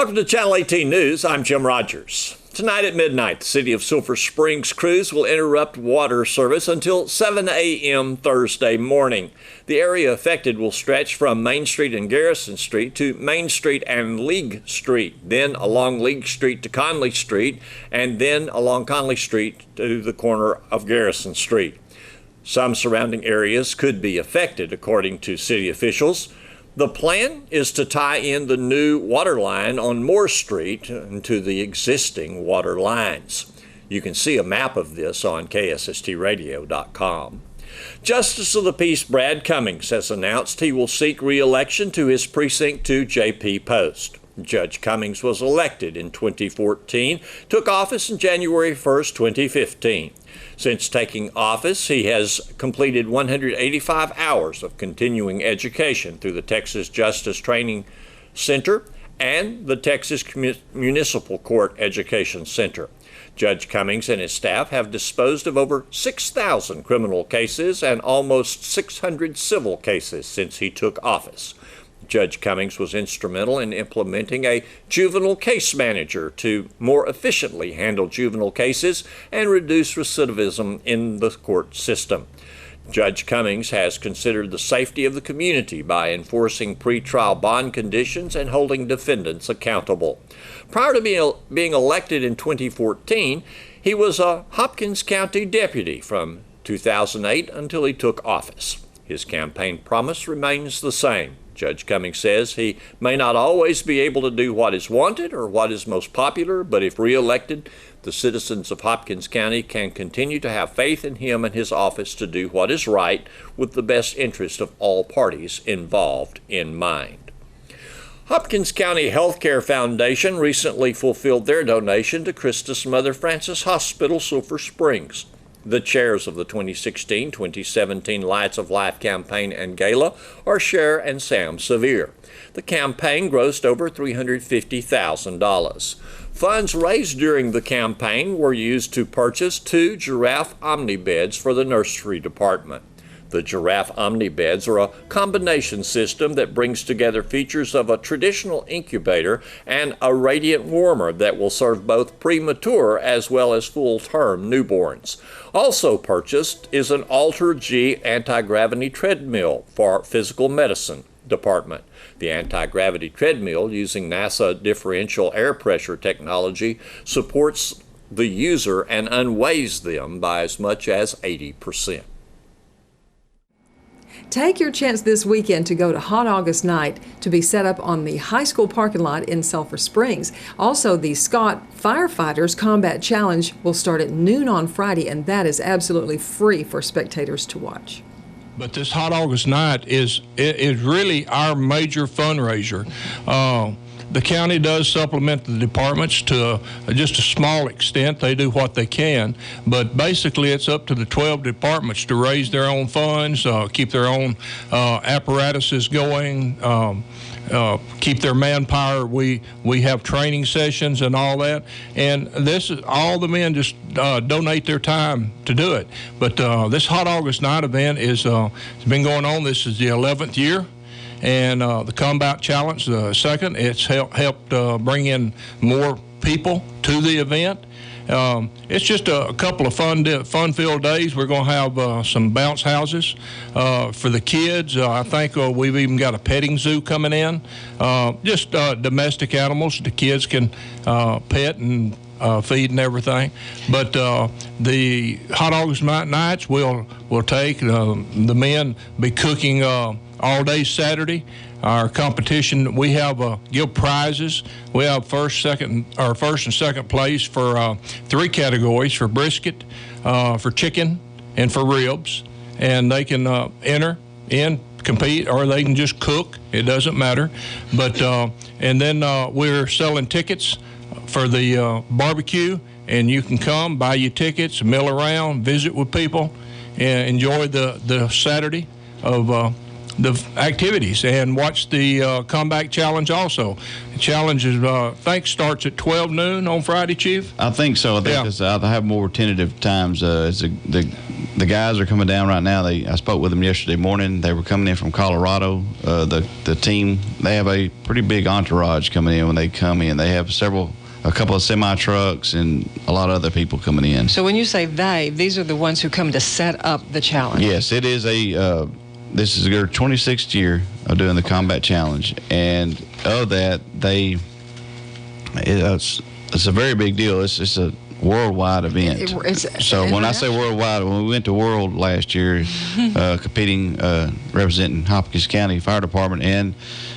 Welcome to Channel 18 News. I'm Jim Rogers. Tonight at midnight, the City of Sulphur Springs crews will interrupt water service until 7 a.m. Thursday morning. The area affected will stretch from Main Street and Garrison Street to Main Street and League Street, then along League Street to Conley Street, and then along Conley Street to the corner of Garrison Street. Some surrounding areas could be affected, according to city officials. The plan is to tie in the new water line on Moore Street into the existing water lines. You can see a map of this on KSSTradio.com. Justice of the Peace Brad Cummings has announced he will seek re-election to his Precinct 2 JP post. Judge Cummings was elected in 2014, took office in January 1st, 2015. Since taking office, he has completed 185 hours of continuing education through the Texas Justice Training Center and the Texas Municipal Court Education Center. Judge Cummings and his staff have disposed of over 6,000 criminal cases and almost 600 civil cases since he took office. Judge Cummings was instrumental in implementing a juvenile case manager to more efficiently handle juvenile cases and reduce recidivism in the court system. Judge Cummings has considered the safety of the community by enforcing pretrial bond conditions and holding defendants accountable. Prior to being elected in 2014, he was a Hopkins County deputy from 2008 until he took office. His campaign promise remains the same. Judge Cummings says he may not always be able to do what is wanted or what is most popular, but if re-elected, the citizens of Hopkins County can continue to have faith in him and his office to do what is right with the best interest of all parties involved in mind. Hopkins County Healthcare Foundation recently fulfilled their donation to Christus Mother Frances Hospital, Sulphur Springs. The chairs of the 2016-2017 Lights of Life campaign and gala are Cher and Sam Sevier. The campaign grossed over $350,000. Funds raised during the campaign were used to purchase 2 giraffe omnibeds for the nursery department. The giraffe omnibeds are a combination system that brings together features of a traditional incubator and a radiant warmer that will serve both premature as well as full-term newborns. Also purchased is an Alter G anti-gravity treadmill for physical medicine department. The anti-gravity treadmill, using NASA differential air pressure technology, supports the user and unweighs them by as much as 80%. Take your chance this weekend to go to Hot August Night to be set up on the high school parking lot in Sulphur Springs. Also, the Scott Firefighters Combat Challenge will start at noon on Friday, and that is absolutely free for spectators to watch. But this Hot August Night is really our major fundraiser. The county does supplement the departments to just a small extent. They do what they can, but basically it's up to the 12 departments to raise their own funds, keep their own apparatuses going, keep their manpower. We have training sessions and all that, and this is all the men just donate their time to do it. But this Hot August Night event is it's been going on. This is the 11th year. And the Combat Challenge, the second, it's helped bring in more people to the event. It's just a couple of fun-filled days. We're going to have some bounce houses for the kids. I think we've even got a petting zoo coming in. Just domestic animals the kids can pet and feed and everything. But the Hot August nights will take the men be cooking all day Saturday. Our competition, we have give prizes. We have first and second place for 3 categories: for brisket, for chicken, and for ribs. And they can enter in, compete, or they can just cook. It doesn't matter. But and then we're selling tickets for the barbecue, and you can come, buy your tickets, mill around, visit with people, and enjoy the Saturday of activities and watch the comeback challenge also. The challenge is, I think, starts at 12 noon on Friday, Chief? I think so. I think I have more tentative times. The guys are coming down right now. I spoke with them yesterday morning. They were coming in from Colorado. The team, they have a pretty big entourage coming in when they come in. They have a couple of semi-trucks and a lot of other people coming in. So when you say these are the ones who come to set up the challenge? Yes, it is this is their 26th year of doing the Combat Challenge. And of that, it's a very big deal. It's a worldwide event. So when I say worldwide, when we went to World last year, competing, representing Hopkins County Fire Department, and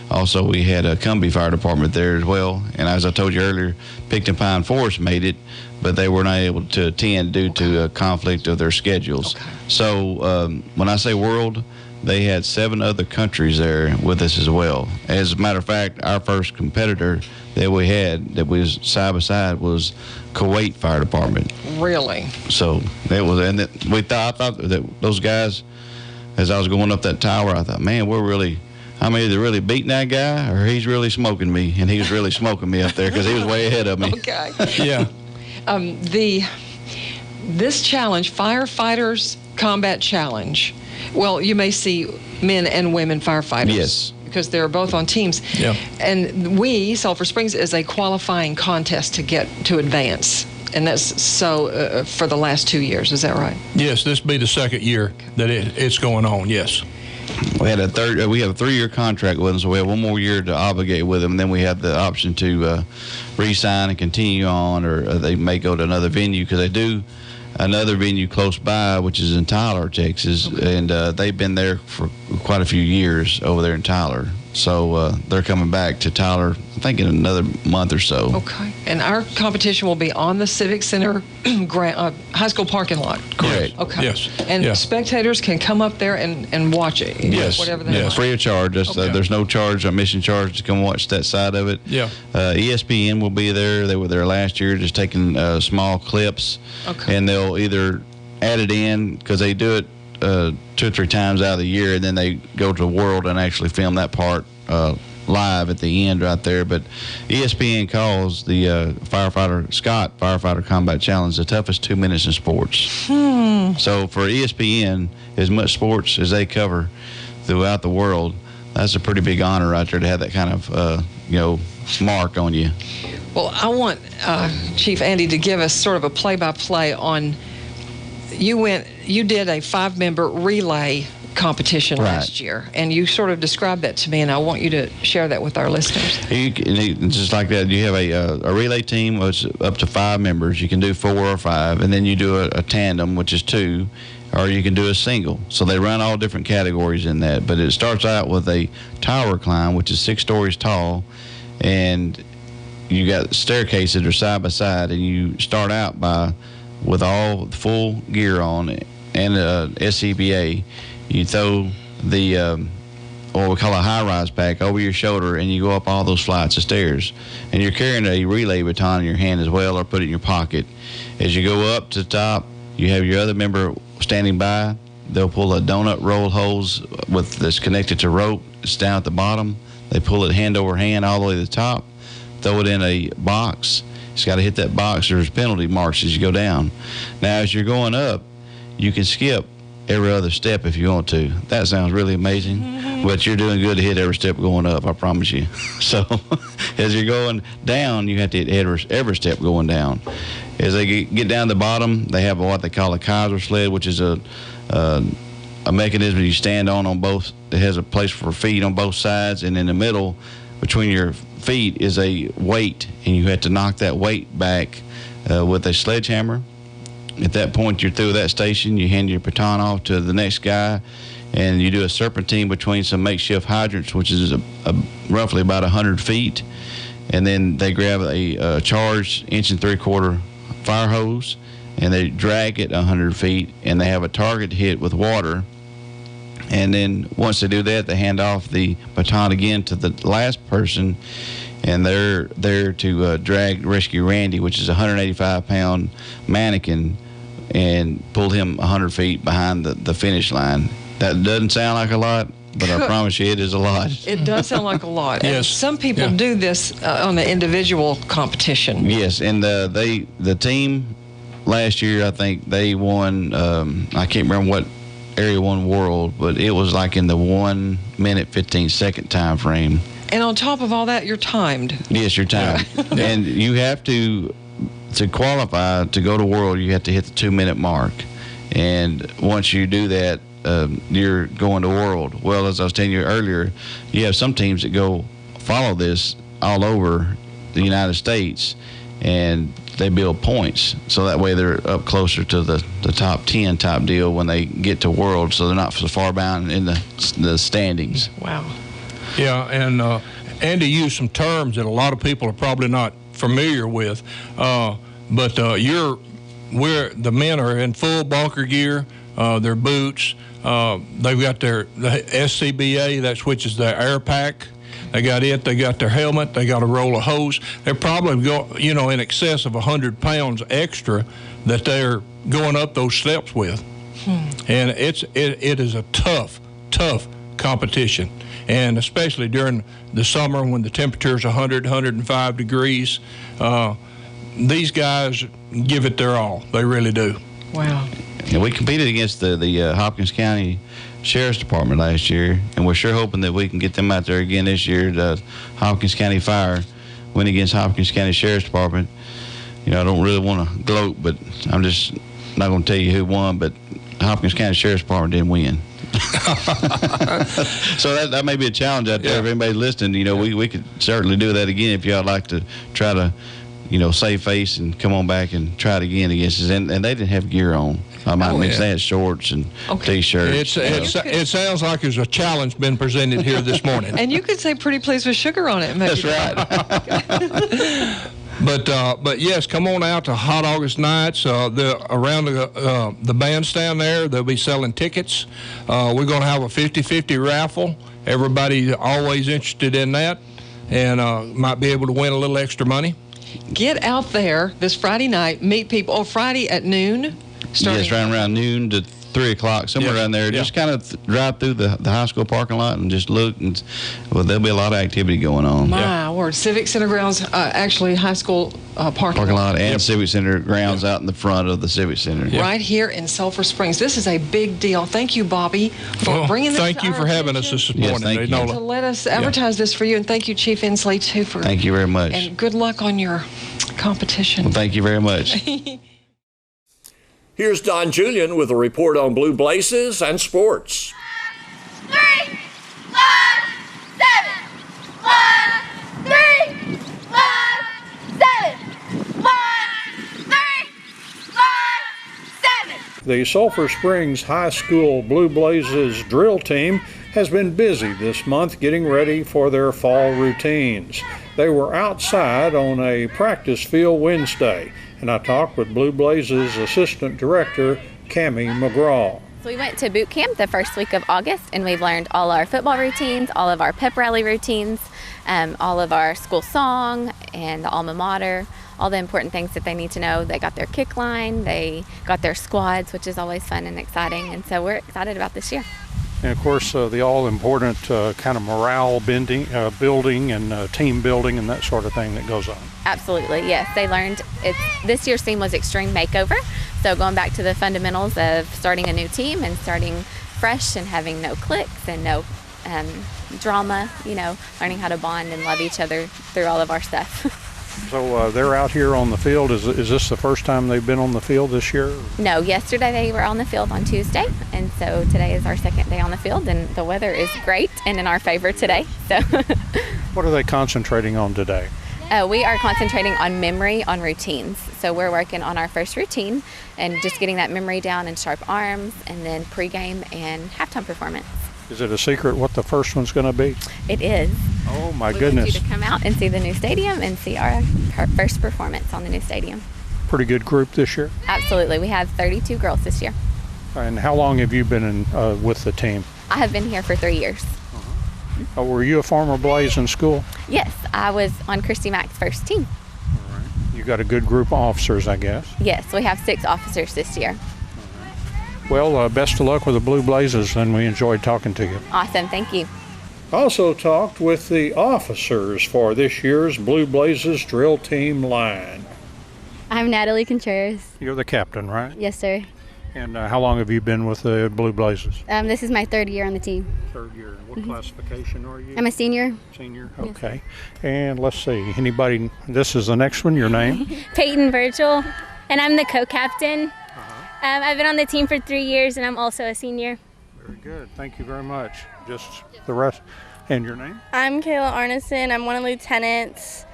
also we had a Cumbie Fire Department there as well. And as I told you earlier, Picton Pine Forest made it, but they were not able to attend due to a conflict of their schedules. Okay. So when I say world, they had 7 other countries there with us as well. As a matter of fact, our first competitor that we had that was side by side was Kuwait Fire Department. Really? So I thought that those guys, as I was going up that tower, I thought, man, I'm either really beating that guy or he's really smoking me, and he was really smoking me up there because he was way ahead of me. Okay. Yeah. This challenge, Firefighters Combat Challenge, well, you may see men and women firefighters. Yes. Because they're both on teams. Yeah. And Sulphur Springs is a qualifying contest to advance. And that's so for the last 2 years. Is that right? Yes, this will be the second year that it's going on, yes. We have a 3-year contract with them, so we have one more year to obligate with them, and then we have the option to re-sign and continue on, or they may go to another venue, because they do another venue close by, which is in Tyler, Texas, and they've been there for quite a few years over there in Tyler. So they're coming back to Tyler, I think, in another month or so. Okay. And our competition will be on the Civic Center high school parking lot. Correct. Okay. Yes. And spectators can come up there and watch it. Yes. Whatever they want. Free of charge. There's no charge, admission charge to come watch that side of it. Yeah. ESPN will be there. They were there last year, just taking small clips. Okay. And they'll either add it in, because they do it 2 or 3 times out of the year, and then they go to World and actually film that part live at the end right there. But ESPN calls the Firefighter Combat Challenge the toughest 2 minutes in sports. So for ESPN, as much sports as they cover throughout the world, that's a pretty big honor right there to have that kind of mark on you. Well, I want Chief Andy to give us sort of a play-by-play on. You did a 5-member relay competition last year, and you sort of described that to me, and I want you to share that with our listeners. Just like that, you have a relay team which is up to 5 members. You can do 4 or 5, and then you do a tandem, which is 2, or you can do a single. So they run all different categories in that, but it starts out with a tower climb, which is 6 stories tall, and you got staircases that are side by side, and you start out with all the full gear on and SCBA. You throw the what we call a high-rise pack over your shoulder, and you go up all those flights of stairs. And you're carrying a relay baton in your hand as well, or put it in your pocket. As you go up to the top, you have your other member standing by. They'll pull a donut roll hose that's connected to rope. It's down at the bottom. They pull it hand over hand all the way to the top, throw it in a box. It's got to hit that box. There's penalty marks as you go down. Now, as you're going up, you can skip every other step if you want to. That sounds really amazing, but you're doing good to hit every step going up, I promise you. So as you're going down, you have to hit every step going down. As they get down to the bottom, they have what they call a Kaiser sled, which is a mechanism you stand on both. It has a place for feet on both sides, and in the middle between your feet is a weight, and you have to knock that weight back with a sledgehammer. At that point, you're through that station. You hand your baton off to the next guy, and you do a serpentine between some makeshift hydrants, which is roughly about 100 feet. And then they grab a charged 1 3/4 fire hose, and they drag it 100 feet, and they have a target hit with water. And then once they do that, they hand off the baton again to the last person, and they're there to rescue Randy, which is a 185-pound mannequin, and pull him 100 feet behind the finish line. That doesn't sound like a lot, but I promise you it is a lot. It does sound like a lot. And Yes. some people Yeah. do this on an individual competition. Yes, and the team last year, I think they won. I can't remember what area won world, but it was like in the 1 minute 15-second time frame. And on top of all that, you're timed. Yes, your time, and you have to qualify to go to world. You have to hit the 2 minute mark, and once you do that, you're going to world. Well, as I was telling you earlier, you have some teams that go follow this all over the United States, and they build points so that way they're up closer to the top 10 type deal when they get to world, so they're not so far down in the standings. Wow. Yeah, and Andy used some terms that a lot of people are probably not familiar with, but the men are in full bunker gear, their boots, they've got the SCBA, which is their air pack. They got it. They got their helmet. They got a roll of hose. They're probably in excess of 100 pounds extra that they're going up those steps with, and it is a tough competition, and especially during the summer when the temperature is 100, 105 degrees. These guys give it their all. They really do. Wow. And we competed against the Hopkins County Sheriff's Department last year, and we're sure hoping that we can get them out there again this year. The Hopkins County Fire went against Hopkins County Sheriff's Department. I don't really want to gloat, but I'm just not going to tell you who won, but Hopkins County Sheriff's Department didn't win. So that may be a challenge out there. If anybody's listening, we could certainly do that again if y'all like to try to, save face and come on back and try it again against us. And they didn't have gear on. I might mix that, shorts and T-shirts. It sounds like there's a challenge been presented here this morning. And you could say pretty pleased with sugar on it. Maybe. That's right. But yes, come on out to Hot August Nights. Around the bandstand there, they'll be selling tickets. We're going to have a 50-50 raffle. Everybody always interested in that, and might be able to win a little extra money. Get out there this Friday night, meet people. Oh, Friday at noon? Yes, around noon to 3 o'clock, somewhere around there. Just kind of drive through the high school parking lot and just look, and there'll be a lot of activity going on. My word. Civic Center grounds, actually high school parking lot. And Civic Center grounds out in the front of the Civic Center. Right here in Sulphur Springs. This is a big deal. Thank you, Bobby, for bringing this Thank to you our for having attention. us this morning. Thank you. To let us advertise this for you, and thank you, Chief Inslee, too, for. Thank you very much. And good luck on your competition. Well, thank you very much. Here's Don Julian with a report on Blue Blazes and sports. 3, 5, 7. 1, 3, 5, 7. 1, 3, 5, 7. The Sulphur Springs High School Blue Blazes drill team has been busy this month getting ready for their fall routines. They were outside on a practice field Wednesday, and I talked with Blue Blazes Assistant Director Cammie McGraw. So we went to boot camp the first week of August, and we've learned all our football routines, all of our pep rally routines, all of our school song and the alma mater, all the important things that they need to know. They got their kick line, they got their squads, which is always fun and exciting, and so we're excited about this year. And of course, the all-important kind of morale building and team building and that sort of thing that goes on. Absolutely, yes. They learned this year's theme was Extreme Makeover. So going back to the fundamentals of starting a new team and starting fresh and having no cliques and no drama, learning how to bond and love each other through all of our stuff. So they're out here on the field. Is this the first time they've been on the field this year? No, yesterday they were on the field on Tuesday, and so today is our second day on the field, and the weather is great and in our favor today. So, What are they concentrating on today? We are concentrating on memory, on routines. So we're working on our first routine and just getting that memory down and sharp arms, and then pregame and halftime performance. Is it a secret what the first one's going to be? It is. Oh my We goodness. want you to come out and see the new stadium and see our first performance on the new stadium. Pretty good group this year. Absolutely. We have 32 girls this year. And how long have you been with the team? I have been here for 3 years. Were you a former Blaze in school? Yes, I was on Christy Mack's first team. You got a good group of officers, I guess. Yes, we have 6 officers this year. Well, best of luck with the Blue Blazes, and we enjoyed talking to you. Awesome. Thank you. Also talked with the officers for this year's Blue Blazes drill team line. I'm Natalie Contreras. You're the captain, right? Yes, sir. And how long have you been with the Blue Blazes? This is my third year on the team. Third year. What classification are you? I'm a senior. Senior, Yes. okay. And let's see, anybody, this is the next one, your name? Peyton Virgil, and I'm the co-captain. I've been on the team for 3 years, and I'm also a senior. Very good, thank you very much. Just the rest, and your name? I'm Kayla Arneson. I'm one of the lieutenants.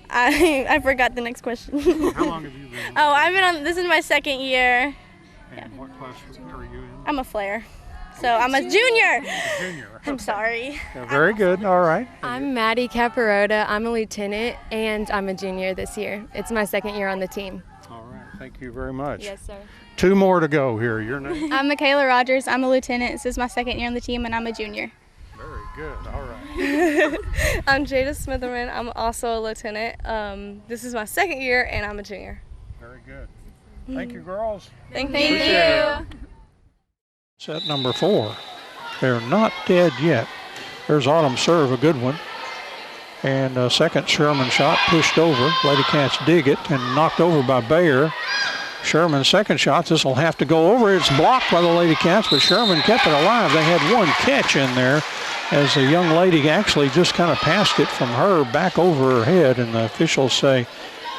I forgot the next question. How long have you been? Oh, I've been on, this is my second year. And what class are you in? I'm a flare. So I'm a junior. Junior. I'm sorry. Yeah, very good, all right. I'm Maddie Caparota. I'm a lieutenant, and I'm a junior this year. It's my second year on the team. All right, thank you very much. Yes, sir. 2 more to go here, your name? I'm Michaela Rogers. I'm a lieutenant. This is my second year on the team, and I'm a junior. Very good, all right. I'm Jada Smitherman. I'm also a lieutenant. This is my second year, and I'm a junior. Very good. Thank you, girls. Thank you. Set number 4. They're not dead yet. There's Autumn serve, a good one. And a second Sherman shot pushed over. Lady Cats dig it and knocked over by Bayer. Sherman's second shot, this will have to go over. It's blocked by the Lady Cats, but Sherman kept it alive. They had one catch in there as the young lady actually just kind of passed it from her back over her head, and the officials say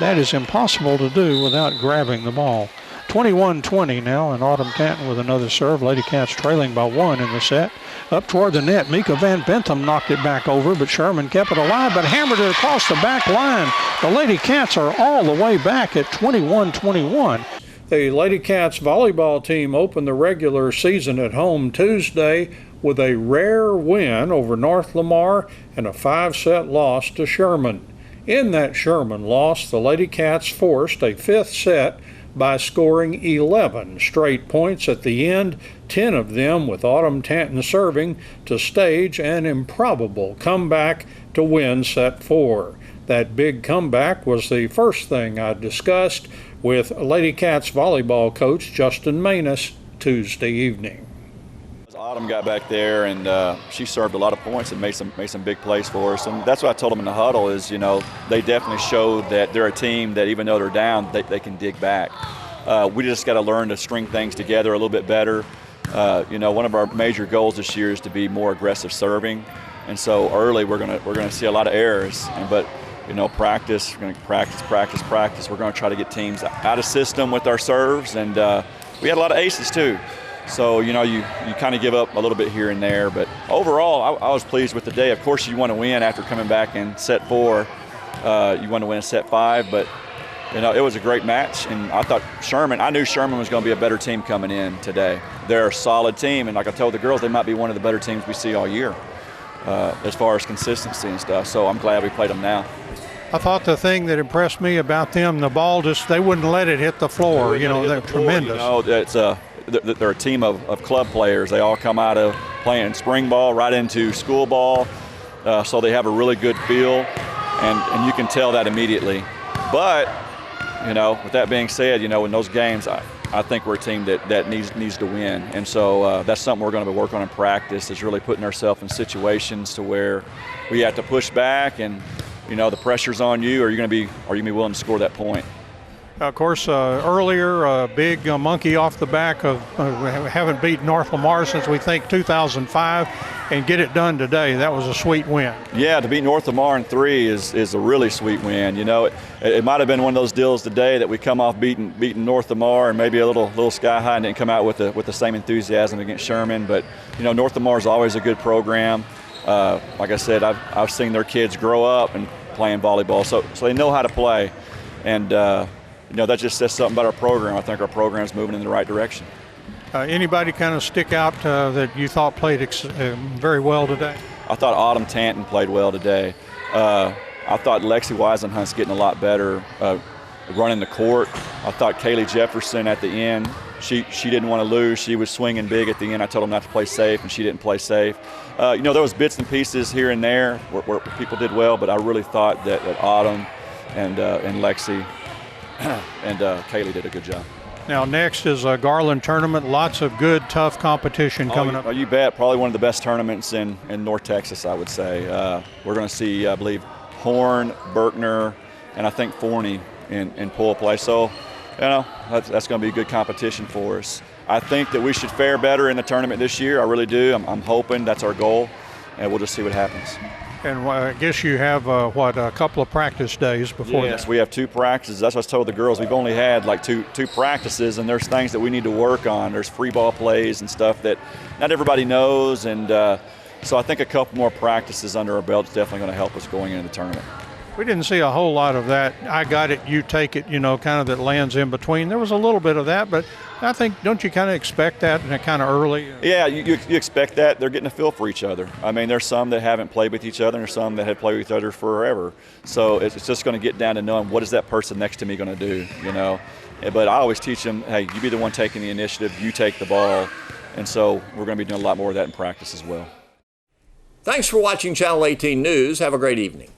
that is impossible to do without grabbing the ball. 21-20 now, and Autumn Tanton with another serve. Lady Cats trailing by 1 in the set. Up toward the net, Mika Van Bentham knocked it back over, but Sherman kept it alive, but hammered it across the back line. The Lady Cats are all the way back at 21-21. The Lady Cats volleyball team opened the regular season at home Tuesday with a rare win over North Lamar and a 5-set loss to Sherman. In that Sherman loss, the Lady Cats forced a 5th set by scoring 11 straight points at the end, 10 of them with Autumn Tanton serving to stage an improbable comeback to win set 4. That big comeback was the first thing I discussed with Lady Cats volleyball coach Justin Manus Tuesday evening. Autumn got back there, and she served a lot of points and made some big plays for us. And that's what I told them in the huddle is, you know, they definitely showed that they're a team that even though they're down, they can dig back. We just got to learn to string things together a little bit better. You know, one of our major goals this year is to be more aggressive serving, and so early we're gonna see a lot of errors. But you know, we're going to practice. We're going to try to get teams out of system with our serves, and we had a lot of aces too. So, you know, you kind of give up a little bit here and there. But overall, I was pleased with the day. Of course, you want to win after coming back in set 4. You want to win set 5. But, you know, it was a great match. And I knew Sherman was going to be a better team coming in today. They're a solid team. And like I told the girls, they might be one of the better teams we see all year as far as consistency and stuff. So I'm glad we played them now. I thought the thing that impressed me about them, the ball they wouldn't let it hit the floor. You know, they're tremendous. You know, they're a team of club players. They all come out of playing spring ball right into school ball, so they have a really good feel, and you can tell that immediately. But, you know, with that being said, you know, in those games, I think we're a team that needs to win, and so that's something we're going to work on in practice, is really putting ourselves in situations to where we have to push back, and you know, the pressure's on you. Are you going to be willing to score that point? Of course, earlier, a big monkey off the back of haven't beat North Lamar since we think 2005, and get it done today. That was a sweet win. Yeah, to beat North Lamar in 3 is a really sweet win. You know, it might have been one of those deals today that we come off beating North Lamar and maybe a little sky high and didn't come out with the same enthusiasm against Sherman. But you know, North Lamar is always a good program. Like I said, I've seen their kids grow up and playing volleyball, so they know how to play, and you know, that just says something about our program. I think our program's moving in the right direction. Anybody kind of stick out that you thought played very well today? I thought Autumn Tanton played well today. I thought Lexi Weisenhunt's getting a lot better running the court. I thought Kaylee Jefferson at the end, she didn't want to lose. She was swinging big at the end. I told them not to play safe, and she didn't play safe. You know, there was bits and pieces here and there where people did well, but I really thought that Autumn and Lexi and Kaylee did a good job. Now next is a Garland tournament. Lots of good, tough competition coming up. Oh, you bet. Probably one of the best tournaments in North Texas, I would say. We're going to see, I believe, Horn, Berkner, and I think Forney in pool play. So, that's going to be a good competition for us. I think that we should fare better in the tournament this year. I really do. I'm hoping that's our goal, and we'll just see what happens. And I guess you have, a couple of practice days before that? Yes, we have 2 practices. That's what I told the girls. We've only had like two practices, and there's things that we need to work on. There's free ball plays and stuff that not everybody knows, and so I think a couple more practices under our belt is definitely going to help us going into the tournament. We didn't see a whole lot of that. I got it, you take it, kind of that lands in between. There was a little bit of that, but I think, don't you kind of expect that kind of early? Yeah, you expect that. They're getting a feel for each other. I mean, there's some that haven't played with each other, and there's some that have played with each other forever. So it's just going to get down to knowing what is that person next to me going to do, But I always teach them, hey, you be the one taking the initiative, you take the ball. And so we're going to be doing a lot more of that in practice as well. Thanks for watching Channel 18 News. Have a great evening.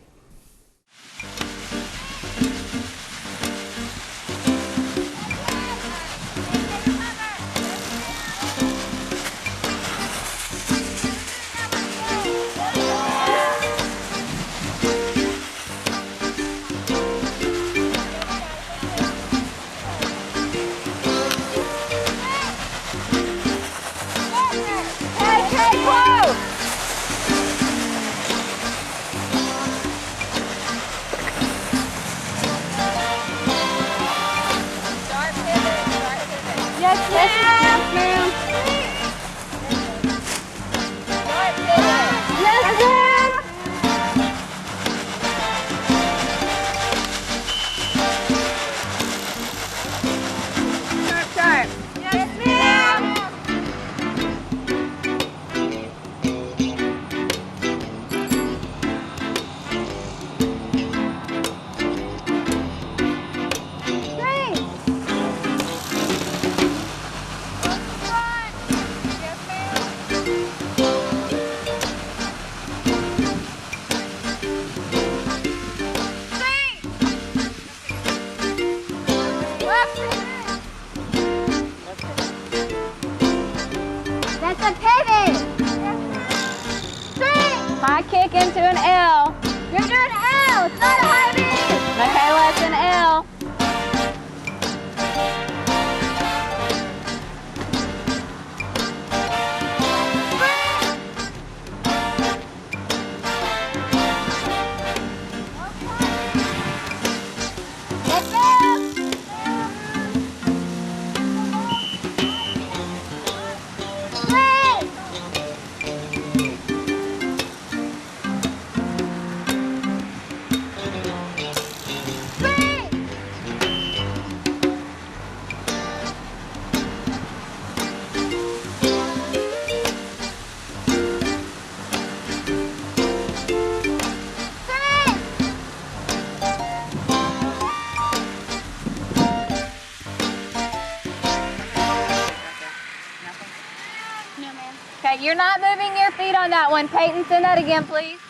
High kick into an L. You're doing L. It's not a high B. Michaela, it's an L. Okay, you're not moving your feet on that one. Peyton, send that again, please.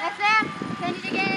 Yes, ma'am. Send it again.